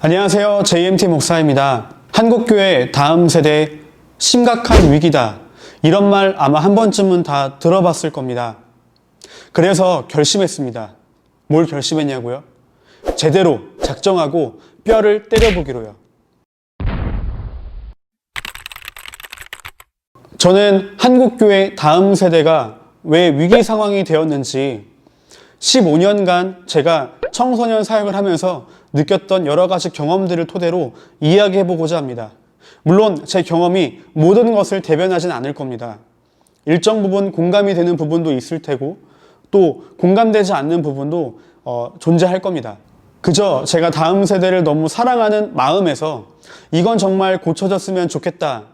안녕하세요. JMT 목사입니다. 한국교회 다음 세대 심각한 위기다. 이런 말 아마 한 번쯤은 다 들어봤을 겁니다. 그래서 결심했습니다. 뭘 결심했냐고요? 제대로 작정하고 뼈를 때려보기로요. 저는 한국교회 다음 세대가 왜 위기 상황이 되었는지 15년간 제가 청소년 사역을 하면서 느꼈던 여러 가지 경험들을 토대로 이야기해보고자 합니다. 물론 제 경험이 모든 것을 대변하진 않을 겁니다. 일정 부분 공감이 되는 부분도 있을 테고 또 공감되지 않는 부분도 존재할 겁니다. 그저 제가 다음 세대를 너무 사랑하는 마음에서 이건 정말 고쳐졌으면 좋겠다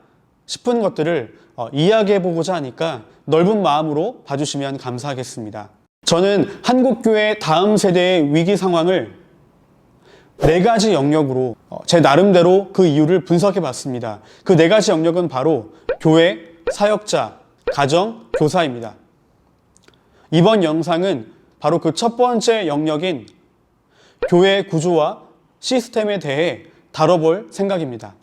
싶은 것들을 이야기해보고자 하니까 넓은 마음으로 봐주시면 감사하겠습니다. 저는 한국교회 다음 세대의 위기 상황을 4가지 영역으로 제 나름대로 그 이유를 분석해 봤습니다. 그 4가지 영역은 바로 교회, 사역자, 가정, 교사입니다. 이번 영상은 바로 그 첫 번째 영역인 교회 구조와 시스템에 대해 다뤄볼 생각입니다.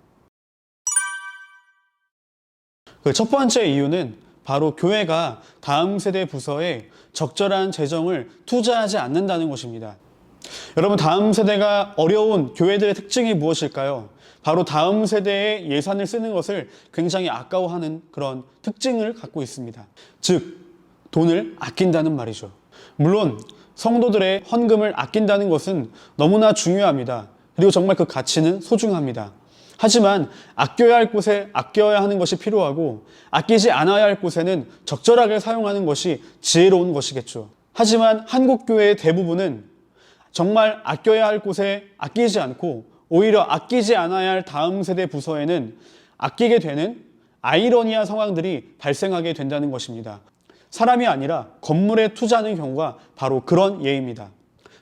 그 첫 번째 이유는 바로 교회가 다음 세대 부서에 적절한 재정을 투자하지 않는다는 것입니다. 여러분, 다음 세대가 어려운 교회들의 특징이 무엇일까요? 바로 다음 세대의 예산을 쓰는 것을 굉장히 아까워하는 그런 특징을 갖고 있습니다. 즉, 돈을 아낀다는 말이죠. 물론 성도들의 헌금을 아낀다는 것은 너무나 중요합니다. 그리고 정말 그 가치는 소중합니다. 하지만 아껴야 할 곳에 아껴야 하는 것이 필요하고 아끼지 않아야 할 곳에는 적절하게 사용하는 것이 지혜로운 것이겠죠. 하지만 한국교회의 대부분은 정말 아껴야 할 곳에 아끼지 않고 오히려 아끼지 않아야 할 다음 세대 부서에는 아끼게 되는 아이러니한 상황들이 발생하게 된다는 것입니다. 사람이 아니라 건물에 투자하는 경우가 바로 그런 예입니다.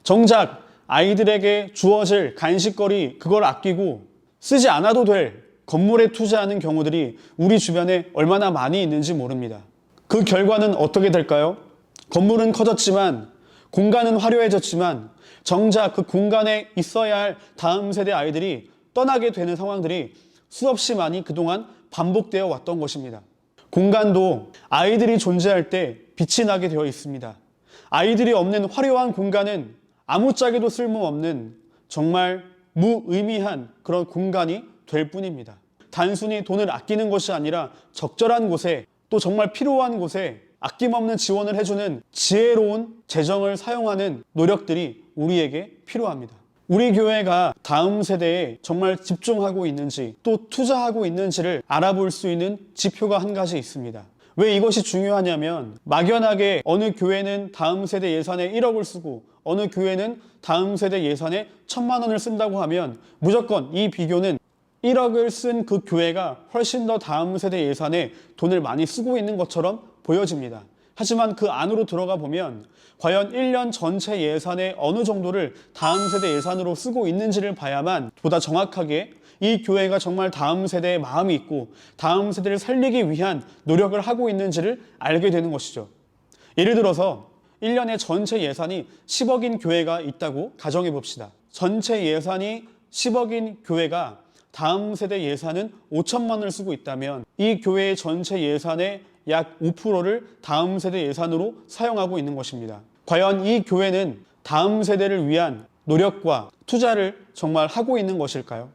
정작 아이들에게 주어질 간식거리 그걸 아끼고 쓰지 않아도 될 건물에 투자하는 경우들이 우리 주변에 얼마나 많이 있는지 모릅니다. 그 결과는 어떻게 될까요? 건물은 커졌지만 공간은 화려해졌지만 정작 그 공간에 있어야 할 다음 세대 아이들이 떠나게 되는 상황들이 수없이 많이 그동안 반복되어 왔던 것입니다. 공간도 아이들이 존재할 때 빛이 나게 되어 있습니다. 아이들이 없는 화려한 공간은 아무짝에도 쓸모없는 정말 무의미한 그런 공간이 될 뿐입니다. 단순히 돈을 아끼는 것이 아니라 적절한 곳에 또 정말 필요한 곳에 아낌없는 지원을 해주는 지혜로운 재정을 사용하는 노력들이 우리에게 필요합니다. 우리 교회가 다음 세대에 정말 집중하고 있는지 또 투자하고 있는지를 알아볼 수 있는 지표가 한 가지 있습니다. 왜 이것이 중요하냐면 막연하게 어느 교회는 다음 세대 예산에 1억을 쓰고 어느 교회는 다음 세대 예산에 1,000만 원을 쓴다고 하면 무조건 이 비교는 1억을 쓴 그 교회가 훨씬 더 다음 세대 예산에 돈을 많이 쓰고 있는 것처럼 보여집니다. 하지만 그 안으로 들어가 보면 과연 1년 전체 예산의 어느 정도를 다음 세대 예산으로 쓰고 있는지를 봐야만 보다 정확하게 이 교회가 정말 다음 세대의 마음이 있고 다음 세대를 살리기 위한 노력을 하고 있는지를 알게 되는 것이죠. 예를 들어서 1년에 전체 예산이 10억인 교회가 있다고 가정해 봅시다. 전체 예산이 10억인 교회가 다음 세대 예산은 5천만 원을 쓰고 있다면 이 교회의 전체 예산의 약 5%를 다음 세대 예산으로 사용하고 있는 것입니다. 과연 이 교회는 다음 세대를 위한 노력과 투자를 정말 하고 있는 것일까요?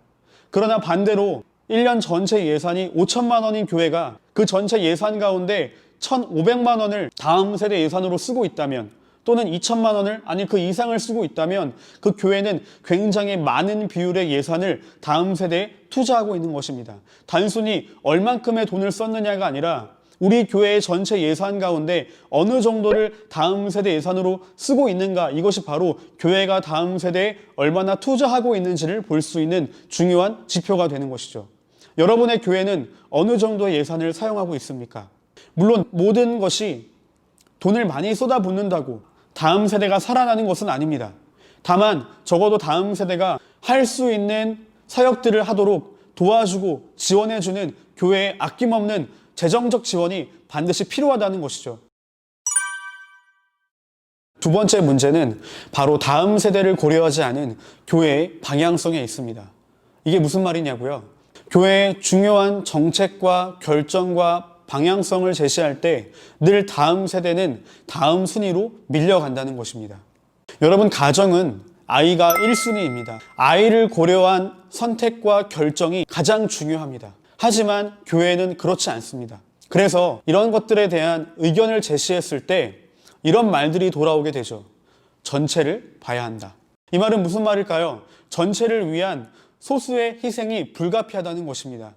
그러나 반대로 1년 전체 예산이 5천만 원인 교회가 그 전체 예산 가운데 1,500만 원을 다음 세대 예산으로 쓰고 있다면 또는 2천만 원을 아니 그 이상을 쓰고 있다면 그 교회는 굉장히 많은 비율의 예산을 다음 세대에 투자하고 있는 것입니다. 단순히 얼만큼의 돈을 썼느냐가 아니라 우리 교회의 전체 예산 가운데 어느 정도를 다음 세대 예산으로 쓰고 있는가, 이것이 바로 교회가 다음 세대에 얼마나 투자하고 있는지를 볼 수 있는 중요한 지표가 되는 것이죠. 여러분의 교회는 어느 정도의 예산을 사용하고 있습니까? 물론 모든 것이 돈을 많이 쏟아붓는다고 다음 세대가 살아나는 것은 아닙니다. 다만 적어도 다음 세대가 할 수 있는 사역들을 하도록 도와주고 지원해주는 교회의 아낌없는 재정적 지원이 반드시 필요하다는 것이죠. 두 번째 문제는 바로 다음 세대를 고려하지 않은 교회의 방향성에 있습니다. 이게 무슨 말이냐고요? 교회의 중요한 정책과 결정과 방향성을 제시할 때 늘 다음 세대는 다음 순위로 밀려간다는 것입니다. 여러분, 가정은 아이가 1순위입니다. 아이를 고려한 선택과 결정이 가장 중요합니다. 하지만 교회는 그렇지 않습니다. 그래서 이런 것들에 대한 의견을 제시했을 때 이런 말들이 돌아오게 되죠. 전체를 봐야 한다. 이 말은 무슨 말일까요? 전체를 위한 소수의 희생이 불가피하다는 것입니다.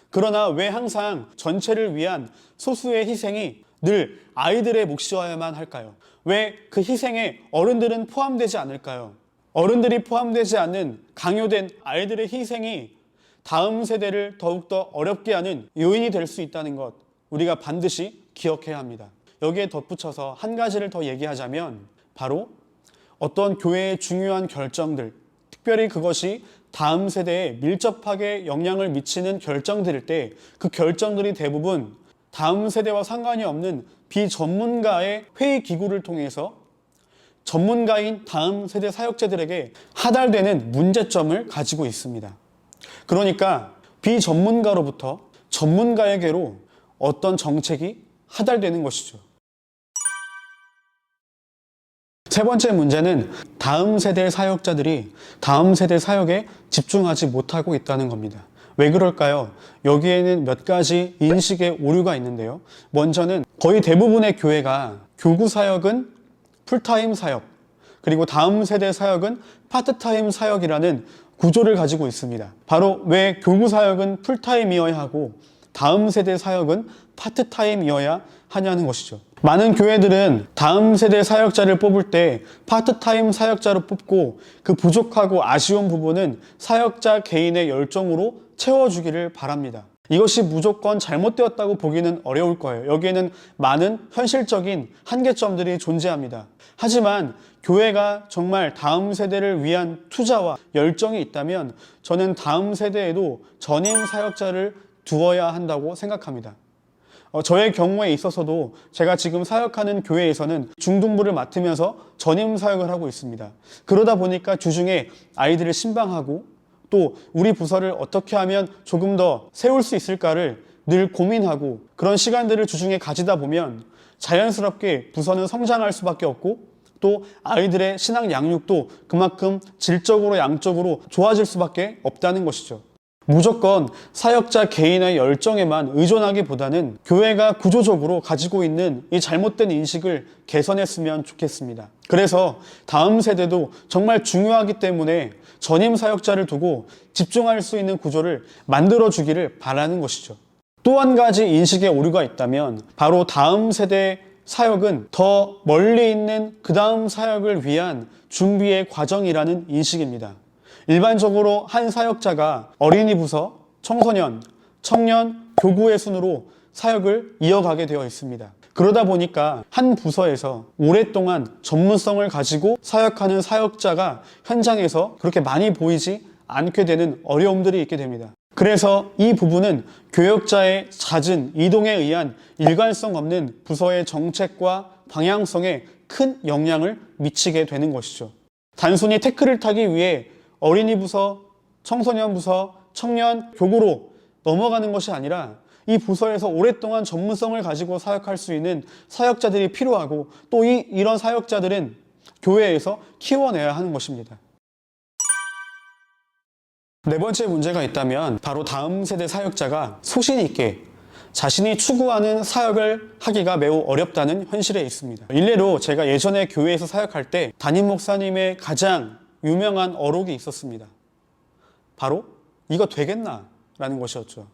그러나 왜 항상 전체를 위한 소수의 희생이 늘 아이들의 몫이어야만 할까요? 왜 그 희생에 어른들은 포함되지 않을까요? 어른들이 포함되지 않는 강요된 아이들의 희생이 다음 세대를 더욱더 어렵게 하는 요인이 될 수 있다는 것, 우리가 반드시 기억해야 합니다. 여기에 덧붙여서 한 가지를 더 얘기하자면 바로 어떤 교회의 중요한 결정들, 특별히 그것이 다음 세대에 밀접하게 영향을 미치는 결정들일 때 그 결정들이 대부분 다음 세대와 상관이 없는 비전문가의 회의 기구를 통해서 전문가인 다음 세대 사역자들에게 하달되는 문제점을 가지고 있습니다. 그러니까 비전문가로부터 전문가에게로 어떤 정책이 하달되는 것이죠. 세 번째 문제는 다음 세대 사역자들이 다음 세대 사역에 집중하지 못하고 있다는 겁니다. 왜 그럴까요? 여기에는 몇 가지 인식의 오류가 있는데요. 먼저는 거의 대부분의 교회가 교구 사역은 풀타임 사역, 그리고 다음 세대 사역은 파트타임 사역이라는 구조를 가지고 있습니다. 바로 왜 교구 사역은 풀타임이어야 하고 다음 세대 사역은 파트타임이어야 하냐는 것이죠. 많은 교회들은 다음 세대 사역자를 뽑을 때 파트타임 사역자로 뽑고 그 부족하고 아쉬운 부분은 사역자 개인의 열정으로 채워주기를 바랍니다. 이것이 무조건 잘못되었다고 보기는 어려울 거예요. 여기에는 많은 현실적인 한계점들이 존재합니다. 하지만 교회가 정말 다음 세대를 위한 투자와 열정이 있다면 저는 다음 세대에도 전임 사역자를 두어야 한다고 생각합니다. 저의 경우에 있어서도 제가 지금 사역하는 교회에서는 중등부를 맡으면서 전임 사역을 하고 있습니다. 그러다 보니까 주중에 아이들을 신방하고 또 우리 부서를 어떻게 하면 조금 더 세울 수 있을까를 늘 고민하고 그런 시간들을 주중에 가지다 보면 자연스럽게 부서는 성장할 수밖에 없고 또 아이들의 신앙 양육도 그만큼 질적으로 양적으로 좋아질 수밖에 없다는 것이죠. 무조건 사역자 개인의 열정에만 의존하기보다는 교회가 구조적으로 가지고 있는 이 잘못된 인식을 개선했으면 좋겠습니다. 그래서 다음 세대도 정말 중요하기 때문에 전임 사역자를 두고 집중할 수 있는 구조를 만들어주기를 바라는 것이죠. 또 한 가지 인식의 오류가 있다면 바로 다음 세대 사역은 더 멀리 있는 그 다음 사역을 위한 준비의 과정이라는 인식입니다. 일반적으로 한 사역자가 어린이 부서, 청소년, 청년, 교구의 순으로 사역을 이어가게 되어 있습니다. 그러다 보니까 한 부서에서 오랫동안 전문성을 가지고 사역하는 사역자가 현장에서 그렇게 많이 보이지 않게 되는 어려움들이 있게 됩니다. 그래서 이 부분은 교역자의 잦은 이동에 의한 일관성 없는 부서의 정책과 방향성에 큰 영향을 미치게 되는 것이죠. 단순히 태클을 타기 위해 어린이 부서, 청소년 부서, 청년, 교구로 넘어가는 것이 아니라 이 부서에서 오랫동안 전문성을 가지고 사역할 수 있는 사역자들이 필요하고 또 이런 사역자들은 교회에서 키워내야 하는 것입니다. 네 번째 문제가 있다면 바로 다음 세대 사역자가 소신 있게 자신이 추구하는 사역을 하기가 매우 어렵다는 현실에 있습니다. 일례로 제가 예전에 교회에서 사역할 때 담임 목사님의 가장 유명한 어록이 있었습니다. 바로 이거 되겠나? 라는 것이었죠.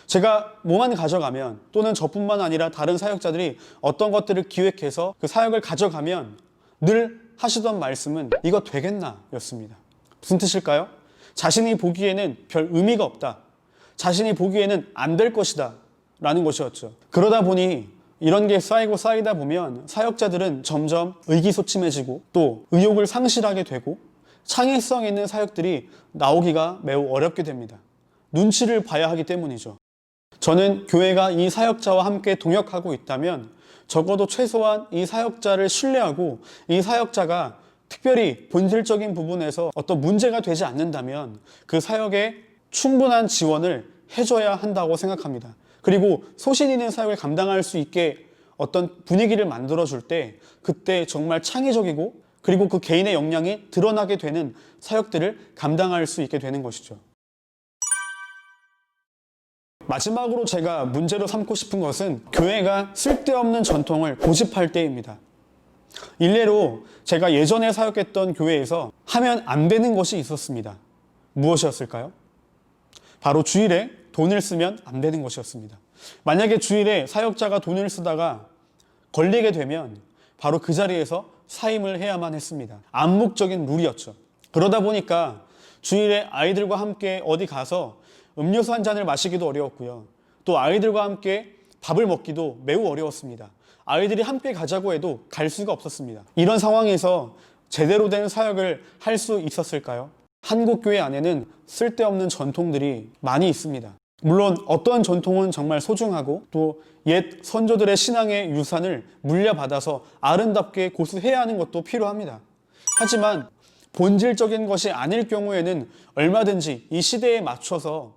제가 뭐만 가져가면 또는 저뿐만 아니라 다른 사역자들이 어떤 것들을 기획해서 그 사역을 가져가면 늘 하시던 말씀은 이거 되겠나? 였습니다. 무슨 뜻일까요? 자신이 보기에는 별 의미가 없다. 자신이 보기에는 안 될 것이다. 라는 것이었죠. 그러다 보니 이런 게 쌓이고 쌓이다 보면 사역자들은 점점 의기소침해지고 또 의욕을 상실하게 되고 창의성 있는 사역들이 나오기가 매우 어렵게 됩니다. 눈치를 봐야 하기 때문이죠. 저는 교회가 이 사역자와 함께 동역하고 있다면 적어도 최소한 이 사역자를 신뢰하고 이 사역자가 특별히 본질적인 부분에서 어떤 문제가 되지 않는다면 그 사역에 충분한 지원을 해줘야 한다고 생각합니다. 그리고 소신 있는 사역을 감당할 수 있게 어떤 분위기를 만들어줄 때 그때 정말 창의적이고 그리고 그 개인의 역량이 드러나게 되는 사역들을 감당할 수 있게 되는 것이죠. 마지막으로 제가 문제로 삼고 싶은 것은 교회가 쓸데없는 전통을 고집할 때입니다. 일례로 제가 예전에 사역했던 교회에서 하면 안 되는 것이 있었습니다. 무엇이었을까요? 바로 주일에 돈을 쓰면 안 되는 것이었습니다. 만약에 주일에 사역자가 돈을 쓰다가 걸리게 되면 바로 그 자리에서 사임을 해야만 했습니다. 암묵적인 룰이었죠. 그러다 보니까 주일에 아이들과 함께 어디 가서 음료수 한 잔을 마시기도 어려웠고요. 또 아이들과 함께 밥을 먹기도 매우 어려웠습니다. 아이들이 함께 가자고 해도 갈 수가 없었습니다. 이런 상황에서 제대로 된 사역을 할 수 있었을까요? 한국 교회 안에는 쓸데없는 전통들이 많이 있습니다. 물론 어떠한 전통은 정말 소중하고 또 옛 선조들의 신앙의 유산을 물려받아서 아름답게 고수해야 하는 것도 필요합니다. 하지만 본질적인 것이 아닐 경우에는 얼마든지 이 시대에 맞춰서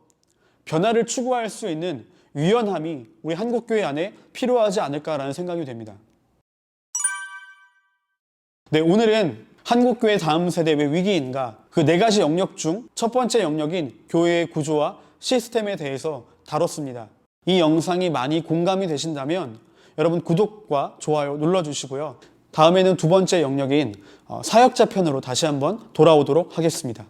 변화를 추구할 수 있는 유연함이 우리 한국교회 안에 필요하지 않을까라는 생각이 됩니다. 네, 오늘은 한국교회 다음 세대 왜 위기인가 그 4가지 영역 중 첫 번째 영역인 교회의 구조와 시스템에 대해서 다뤘습니다. 이 영상이 많이 공감이 되신다면 여러분 구독과 좋아요 눌러주시고요. 다음에는 두 번째 영역인 사역자 편으로 다시 한번 돌아오도록 하겠습니다.